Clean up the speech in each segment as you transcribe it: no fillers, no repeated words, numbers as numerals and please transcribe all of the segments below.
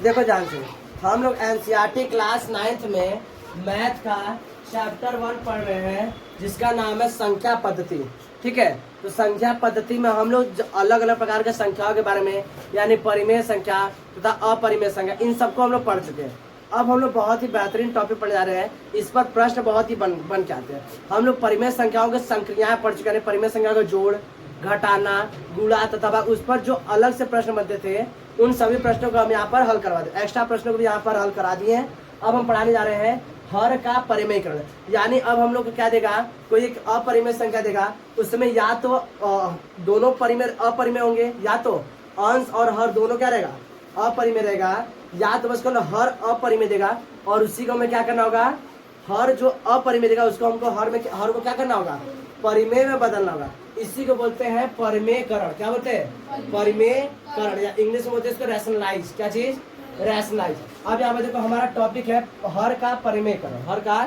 देखो ध्यान से, हम लोग एनसीईआरटी क्लास 9th में मैथ का चैप्टर 1 पढ़ रहे हैं जिसका नाम है संख्या पद्धति। ठीक है, तो संख्या पद्धति में हम लोग अलग अलग प्रकार के संख्याओं के बारे में, यानी परिमेय संख्या तथा अपरिमेय संख्या, इन सबको हम लोग पढ़ चुके हैं। अब हम लोग बहुत ही बेहतरीन टॉपिक पढ़ने जा रहे हैं, इस पर प्रश्न बहुत ही बन के आते हैं। हम लोग परिमेय संख्याओं के संक्रियाएं पढ़ चुके हैं, परिमेय संख्या का जोड़, घटाना, गुणा तथा उस पर जो अलग से प्रश्न बनते थे उन सभी प्रश्नों को हम यहाँ पर हल करवा दें। एक्स्ट्रा प्रश्नों को भी यहाँ पर हल करा दिए हैं। अब हम पढ़ाने जा रहे हैं हर का परिमेयकरण, यानी अब हम लोग को क्या देगा, कोई एक अपरिमेय संख्या देगा, उसमें या तो दोनों परिमेय अपरिमेय होंगे, या तो अंश और हर दोनों क्या रहेगा, अपरिमेय रहेगा, या तो बस हर अपरिमेय देगा और उसी को हमें क्या करना होगा, हर जो अपरिमेय देगा उसको हमको हर को क्या करना होगा, परिमेय में बदलना होगा। इसी को बोलते हैं परिमेयकरण। क्या बोलते हैं, परिमेयकरण, या इंग्लिश में बोलते हैं इसको रैशनलाइज। क्या चीज, रैशनलाइज। अब यहाँ पे देखो हमारा टॉपिक है हर का परिमेयकरण। हर का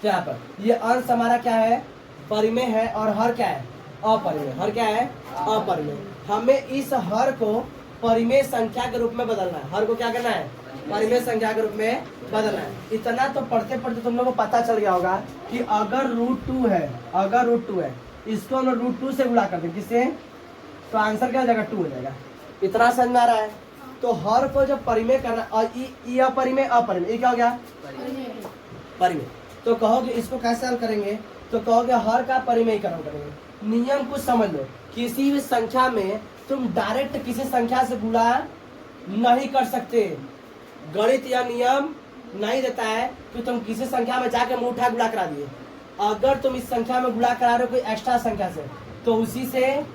क्या पर ये अंश हमारा क्या है, परिमेय है, और हर क्या है, अपरिमेय। हर क्या है, अपरिमेय। हमें इस हर को परिमेय संख्या के रूप में बदलना है। हर को क्या करना है, परिमेय संख्या के रूप में बदलना है। इतना तो पढ़ते पढ़ते तुम लोगों को पता चल गया होगा कि अगर √2 है, अगर √2 है, इसको हम √2 से गुणा कर दें, किससे, तो आंसर क्या हो जाएगा, 2 हो जाएगा। इतना समझ में आ रहा है। तो हर को जब परिमेय करना, और अपरिमेय, अपरिमेय, ये क्या हो गया, परिमेय। तो कहोगे इसको कैसे हल करेंगे, तो कहोगे हर का परिमेयकरण करेंगे। नियम कुछ समझ लो, किसी भी संख्या में तुम डायरेक्ट किसी संख्या से गुणा नहीं कर सकते। गणित या नियम नहीं देता है कि तुम किसी संख्या में जाके मुंह उठा गुणा करा दिए। अगर तुम इस संख्या में गुणा करा रहे हो कोई एक्स्ट्रा संख्या से, तो उसी से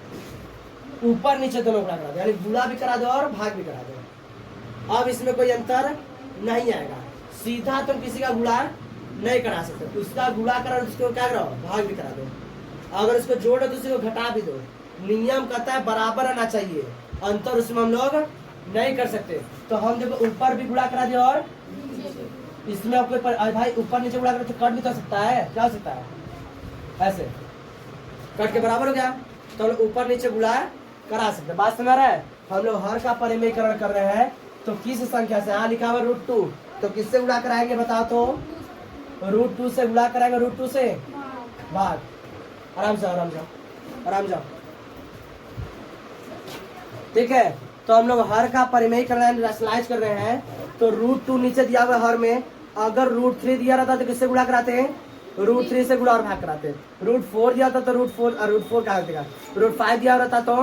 ऊपर नीचे दोनों गुणा करा दो, यानी गुणा भी करा दो और भाग भी करा दो। अब इसमें कोई अंतर नहीं आएगा। सीधा तुम किसी का गुणा नहीं करा सकते, उसका गुणा करा उसको क्या करो, भाग भी करा दो। अगर उसको जोड़ो तो उसको घटा भी दो। नियम कहता है बराबर आना चाहिए, अंतर उसमें हम लोग नहीं कर सकते। तो हम देखो ऊपर भी गुणा करा दिया और इसमें आपको भाई ऊपर नीचे गुणा करो तो कट भी तो सकता है, क्या हो सकता है, ऐसे कट के बराबर हो गया, तो हम लोग ऊपर नीचे गुणा करा सकते। बात समझ रहा है। हम लोग हर का परिमेयकरण कर रहे हैं, तो किस संख्या से, यहाँ लिखा हुआ √2, तो किससे गुणा कराएंगे बताओ, तो √2 से गुणा कराएंगे, √2 से भाग। आराम से आराम जाओ, आराम जाओ, ठीक है। तो हम लोग हर का परिमेयकरण रैशनलाइज कर रहे हैं। तो √2 नीचे दिया हुआ हर में, अगर √3 दिया रहता तो किससे गुणा कराते हैं, √3 से गुणा और भाग कराते हैं। √4 दिया था तो √4 क्या देगा, √5 दिया रहता तो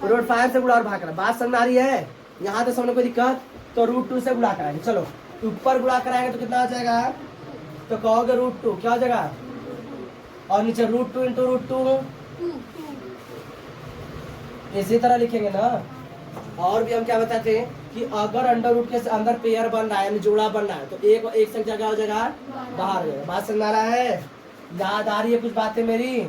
√5 से गुणा और भाग करा। बात समझ में आ रही है, यहाँ तो समझने कोई दिक्कत, तो √2 से गुणा कराएंगे। चलो ऊपर गुणा कराएंगे तो कितना आ जाएगा, तो कहोगे √2 क्या हो जाएगा, और नीचे √2 × √2, इसी तरह लिखेंगे ना। और भी हम क्या बताते हैं कि अगर अंडर के अंदर पेयर बन रहा है, यानी जोड़ा बन रहा है, तो एक संख्या क्या हो जाएगा, बाहर हो जाएगा। बात समझ आ रहा है, याद आ रही है कुछ बातें मेरी,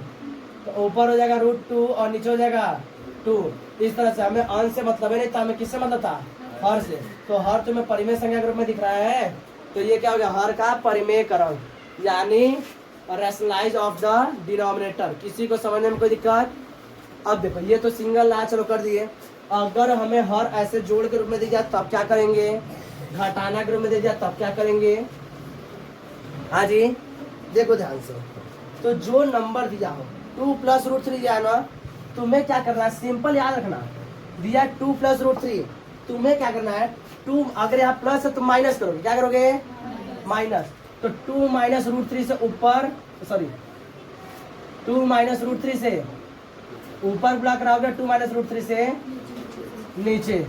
तो ऊपर हो जाएगा √2 और नीचे हो जाएगा 2। इस तरह से हमें अंश से मतलब नहीं था, हमें किससे मतलब था, हर से। तो हर तुम्हें परिमेय संख्या के रूप में दिख रहा है, तो ये क्या हो गया, हर का परिमेयकरण, यानी रैशनलाइज ऑफ द डिनोमिनेटर। किसी को समझने में कोई दिक्कत। अब देखो ये तो सिंगल ला चलो कर दिए। अगर हमें हर ऐसे जोड़ के रूप में दे दिया तब क्या करेंगे, घटाना के रूप में दे दिया तब क्या करेंगे। हाँ जी देखो ध्यान से, तो जो नंबर दिया हो 2 + √3 दिया है ना, तुम्हें क्या करना है, सिंपल याद रखना, दिया 2 + √3, तुम्हें क्या करना है, 2 अगर यहाँ प्लस है तो माइनस करोगे, क्या करोगे, माइनस। तो 2 - √3 से ऊपर, सॉरी 2 - √3 से ऊपर गुणा कराओगे, 2 - √3 से नीचे।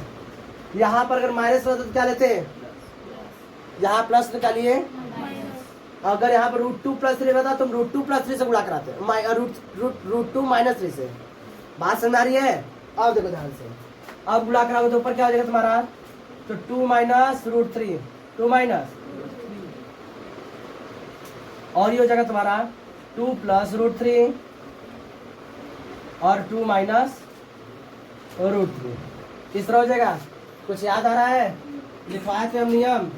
यहाँ पर अगर माइनस होता तो क्या लेते, यहाँ प्लस निकालिए। अगर यहाँ पर √2 + 3 रहता तुम √2 + 3 से गुणा कराते, √2 - 3 से। बात समझ आ रही है। अब देखो ध्यान से, अब गुणा कराओगे तो ऊपर क्या हो जाएगा तुम्हारा, तो 2 - √3, 2 माइनस, और ये हो जाएगा तुम्हारा 2 + √3 और 2 - √3। इस तरह हो जाएगा। कुछ याद आ रहा है, लिखवाए थे हम नियम,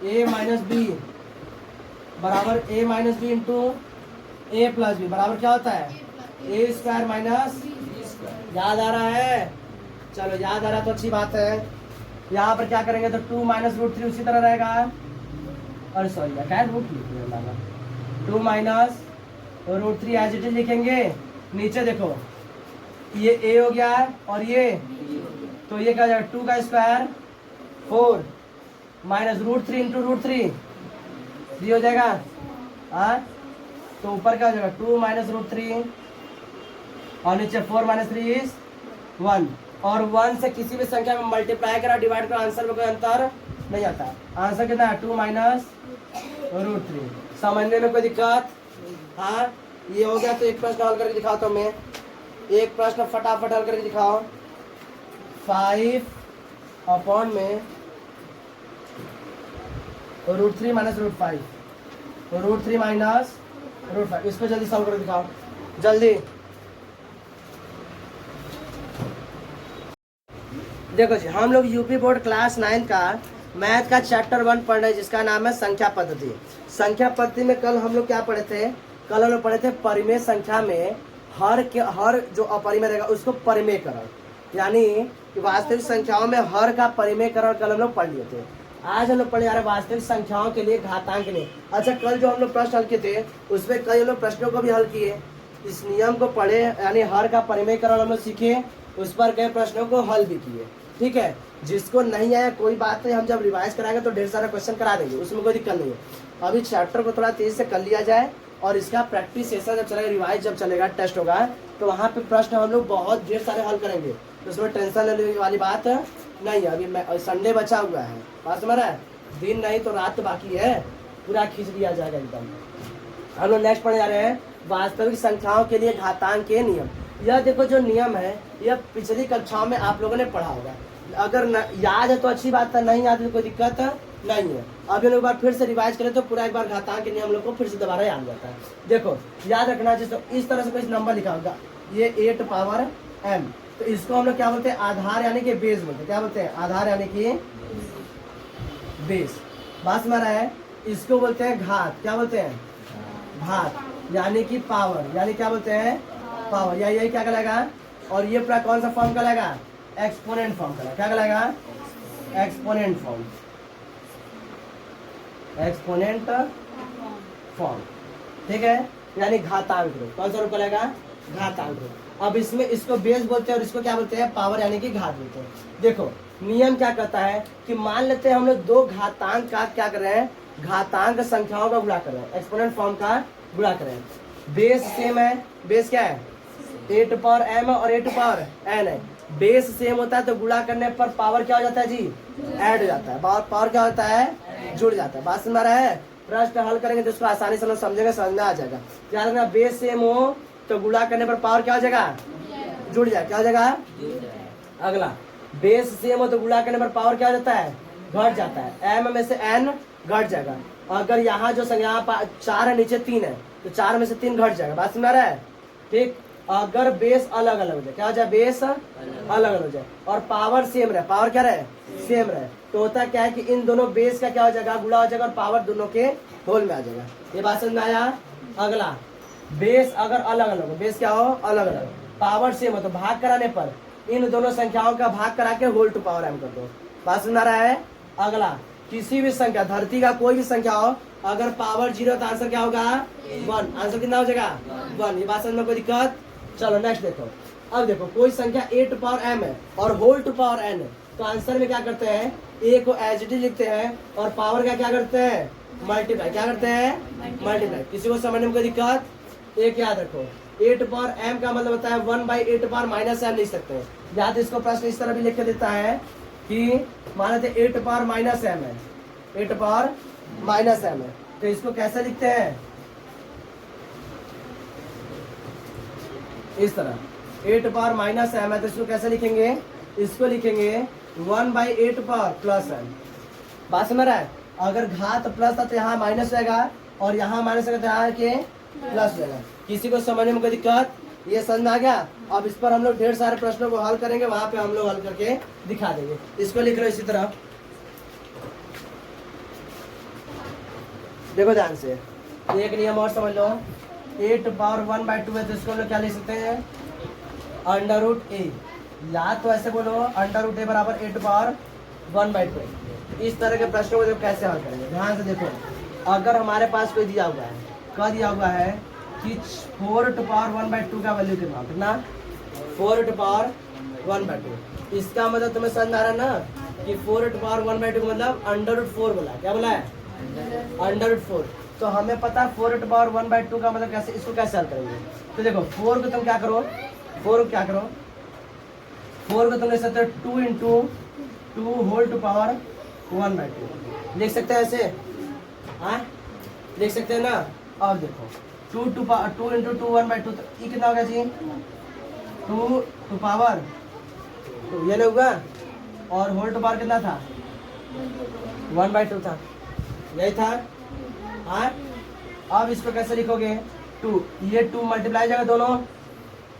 a - b बराबर a - b × a + b बराबर क्या होता है, a² - याद आ रहा है। चलो याद आ रहा तो अच्छी बात है। यहाँ पर क्या करेंगे तो 2 माइनस रूट 3 उसी तरह रहेगा, और सॉरी क्या root 2 minus root 3 as it is लिखेंगे। नीचे देखो ये a हो गया और ये, तो ये क्या हो जाएगा 2 का square 4 minus root 3 into root 3 3 हो जाएगा। हाँ तो ऊपर क्या हो जाएगा 2 माइनस रूट 3 और नीचे 4 माइनस 3 इज 1, और 1 से किसी भी संख्या में मल्टीप्लाई करा डिवाइड करा आंसर में कोई अंतर नहीं आता। आंसर कितना है 2 माइनस रूट 3। समझने में कोई दिक्कत? हाँ ये हो गया। तो एक प्रश्न हल करके दिखाता हूँ मैं, एक प्रश्न फटाफट हल करके दिखाओ। 5 अपॉन में root 3 minus root 5, root 3 minus root 5, इसको जल्दी सॉल्व करके दिखाओ जल्दी। देखो जी हम लोग यूपी बोर्ड क्लास 9 का मैथ का चैप्टर 1 पढ़ रहे हैं जिसका नाम है संख्या पद्धति। संख्या पद्धति में कल हम लोग क्या पढ़े थे? कल हम लोग पढ़े थे परिमेय संख्या में हर जो अपरिमेय रहेगा उसको परिमेयकरण, यानी वास्तविक संख्याओं में हर का परिमेयकरण कल हम लोग पढ़ लिए थे। आज हम लोग पढ़े जा रहे हैं वास्तविक संख्याओं के लिए घातांक के लिए। अच्छा कल जो हम लोग प्रश्न हल किए थे उसमें कई हम लोग प्रश्नों को भी हल किए, इस नियम को पढ़े यानी हर का परिमेयकरण हम लोग सीखे, उस पर कई प्रश्नों को हल भी किए। ठीक है, जिसको नहीं आया कोई बात नहीं, हम जब रिवाइज कराएंगे तो ढेर सारा क्वेश्चन करा देंगे, उसमें कोई दिक्कत नहीं है। अभी चैप्टर को थोड़ा तेज से कर लिया जाए और इसका प्रैक्टिस सेशन जब चलेगा, रिवाइज जब चलेगा, टेस्ट होगा तो वहाँ पे प्रश्न हम लोग बहुत ढेर सारे हल करेंगे, तो उसमें टेंशन लेने वाली बात नहीं है। अभी संडे बचा हुआ है, बात समझ रहा है, दिन नहीं तो रात बाकी है, पूरा खींच लिया जाएगा एकदम। हम लोग नेक्स्ट पढ़ने जा रहे हैं वास्तविक संख्याओं के लिए घातांक के नियम। यह देखो जो नियम है यह पिछली कक्षाओं में आप लोगों ने पढ़ा होगा, अगर याद है तो अच्छी बात है, नहीं याद है तो कोई दिक्कत नहीं है। अभी लोग एक बार फिर से रिवाइज करें तो पूरा एक बार घातांक के नियम लोग को फिर से दोबारा याद जाता है। देखो याद रखना चाहिए, तो इस तरह से कोई नंबर लिखा होगा, ये 8 पावर m, तो इसको हम लोग क्या बोलते हैं? आधार यानी कि बेस बोलते हैं। क्या बोलते हैं? आधार यानी कि बेस। बात समझ रहा है? इसको बोलते हैं घात। क्या बोलते हैं? घात यानी कि पावर, यानी क्या बोलते हैं? पावर। या यही क्या कहलाएगा? और ये पूरा कौन सा फॉर्म कहलाएगा? एक्सपोनेंट फॉर्म कहलाएगा। क्या कहलाएगा? Exponent form, exponent form. ठीक है, यानी घातांक रूप। कौन सा रूप कहलाएगा? घातांक रूप। अब इसमें इसको बेस बोलते हैं और इसको क्या बोलते हैं? पावर यानी कि घात बोलते हैं। देखो नियम क्या कहता है कि मान लेते हैं हम लोग दो घातांक का क्या कर रहे हैं? घातांक संख्याओं का गुणा कर रहे हैं, एक्सपोनेंट फॉर्म का गुणा कर रहे हैं। बेस सेम है, बेस क्या है? 8 पावर m और 8 पावर n है। बेस सेम होता है तो गुणा करने पर पावर क्या हो जाता है जी? ऐड हो जाता है। पावर क्या होता है? जुड़ जाता है। बात समझ रहा है? प्रश्न हल करेंगे तो उसको आसानी से लोग समझेंगे, समझ में आ जाएगा। याद रखना बेस सेम हो तो गुणा करने पर पावर क्या हो जाएगा? जुड़ जाएगा। क्या हो जाएगा? अगला बेस सेम हो तो गुणा करने पर पावर क्या हो जाता है? घट जाता है। m में से n घट जाएगा। अगर यहाँ जो संख्या 4 है नीचे 3 है तो 4 में से 3 घट जाएगा। बात समझ रहा है? ठीक। अगर बेस अलग अलग हो जाए, क्या हो जाए? बेस अलग अलग हो जाए और पावर सेम रहे, पावर क्या रहे? सेम रहे, तो होता क्या है कि इन दोनों बेस का क्या हो जाएगा? गुणा हो जाएगा और पावर दोनों के होल में आ जाएगा। ये बात समझ में आया? अगला बेस अगर अलग अलग हो, बेस क्या हो? अलग अलग, पावर सेम हो तो भाग कराने पर इन दोनों संख्याओं का भाग करा के होल टू पावर m कर दो। बात समझ रहा है? अगला किसी भी संख्या, धरती का कोई भी संख्या हो, अगर पावर 0 तो आंसर क्या होगा? 1। आंसर कितना हो जाएगा? 1। ये बात समझ में कोई दिक्कत? चलो नेक्स्ट देखो। अब देखो कोई संख्या 8 पावर m है और होल टू पावर n है, तो आंसर में क्या करते हैं? a को एज इट इज लिखते हैं और पावर का क्या करते हैं? मल्टीप्लाई। क्या करते हैं? मल्टीप्लाई। किसी को समझने में कोई दिक्कत? एक याद रखो, 8 पावर m का मतलब होता है 1/8 पावर माइनस m लिख सकते हैं। याद इसको प्रश्न इस तरह भी लिख के देता है कि मान लेते 8 पावर माइनस m है, 8 पावर माइनस m है, तो इसको कैसे लिखते हैं? इस तरह 8 पावर माइनस m है तो इसको कैसे लिखेंगे? इसको लिखेंगे 1/8 पावर प्लस m। बात समझ रहा है? अगर घात प्लस था तो यहाँ माइनस रहेगा और यहाँ माइनस रहेगा तो यहाँ के प्लस रहेगा। किसी को समझने में कोई दिक्कत? ये समझ में आ गया? अब इस पर हम लोग ढेर सारे प्रश्नों को हल करेंगे, वहां पे हम लोग हल करके दिखा देंगे। इसको लिख रहे हो इसी तरह, देखो ध्यान से। एक नियम और समझ लो, 8 पावर 1/2 है तो इसको हम लोग क्या लिख सकते हैं? Under root a। या तो ऐसे बोलो अंडर रूट a बराबर 8 पावर 1/2। इस तरह के प्रश्नों को जब कैसे हल करेंगे, ध्यान से देखो। अगर हमारे पास कोई दिया हुआ है, क्या दिया हुआ है कि 4/1/2 का वैल्यू कितना 4/1/2। इसका मतलब तुम्हें समझ आ रहा है ना कि 4/1/2 का मतलब √4 बोला, क्या बोला है √4। तो हमें पता है 4/1/2 का मतलब कैसे, इसको कैसे हल करेंगे। तो देखो 4 को तुम क्या करो, 4 को क्या करो, 4 को तुम लिख सकते हो 2 × 2 होल टू पावर 1/2 लिख सकते हैं ऐसे, हाँ लिख सकते हैं ना। अब देखो 2 × 2 1/2, तो ये कितना होगा जी 2 टू पावर, तो ये नहीं होगा, और होल टू पावर कितना था 1/2 था, यही था। हाँ अब इसको कैसे लिखोगे 2, ये 2 मल्टीप्लाई जाएगा दोनों,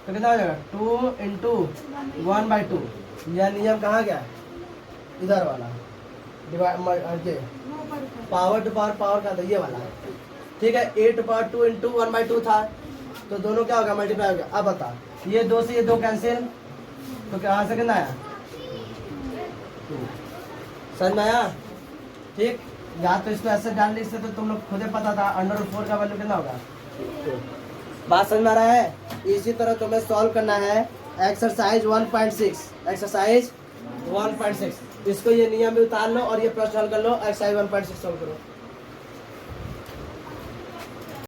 तो कितना हो जाएगा 2 × 1/2। यह नियम कहाँ गया, इधर वाला डिवाइड पावर टू पावर का था ये वाला, ठीक है। 8/2 × 1/2 था, तो दोनों क्या होगा मल्टीप्लाई हो गया। अब बता ये 2 से ये 2 कैंसिल, तो कहाँ से कितना आया 2, समझ में आया। ठीक, या तो इसको ऐसे डाल ली, तो तुम लोग खुद ही पता था √4 का वैल्यू कितना होगा। बात समझ में आ रहा है। इसी तरह तुम्हें सॉल्व करना है एक्सरसाइज 1.6, एक्सरसाइज 1.6। इसको ये नियम भी उतार लो और ये प्रश्न हल कर लो, एक्सरसाइज 1.6 सॉल्व करो।